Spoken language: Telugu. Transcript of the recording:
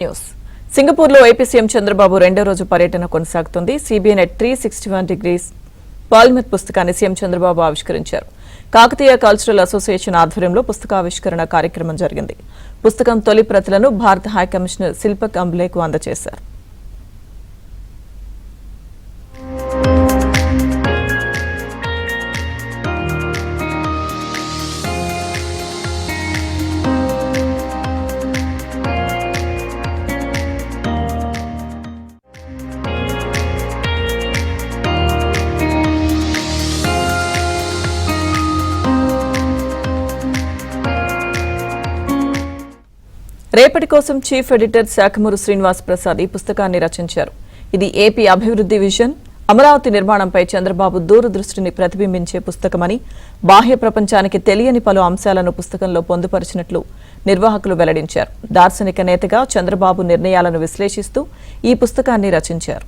న్యూస్ సింగపూర్లో ఏపీ సీఎం చంద్రబాబు రెండో రోజు పర్యటన కొనసాగుతుంది. సిబిఎన్ 361 degrees పాలిమర్ పుస్తకాన్ని సీఎం చంద్రబాబు ఆవిష్కరించారు. కాకతీయ కల్చరల్ అసోసియేషన్ ఆధ్వర్యంలో పుస్తకావిష్కరణ కార్యక్రమం జరిగింది. పుస్తకం తొలి ప్రతులను భారత హై కమిషనర్ శిల్పక్ అంబ్లేకు అందజేశారు. రేపటి కోసం చీఫ్ ఎడిటర్ శాఖమూరు శ్రీనివాస్ ప్రసాద్ ఈ పుస్తకాన్ని రచించారు. ఇది ఏపీ అభివృద్ధి విజన్, అమరావతి నిర్మాణంపై చంద్రబాబు దూరదృష్టిని ప్రతిబింబించే పుస్తకమని, బాహ్య ప్రపంచానికి తెలియని పలు అంశాలను పుస్తకంలో పొందుపరిచినట్లు నిర్వాహకులు వెల్లడించారు. దార్శనిక నేతగా చంద్రబాబు నిర్ణయాలను విశ్లేషిస్తూ ఈ పుస్తకాన్ని రచించారు.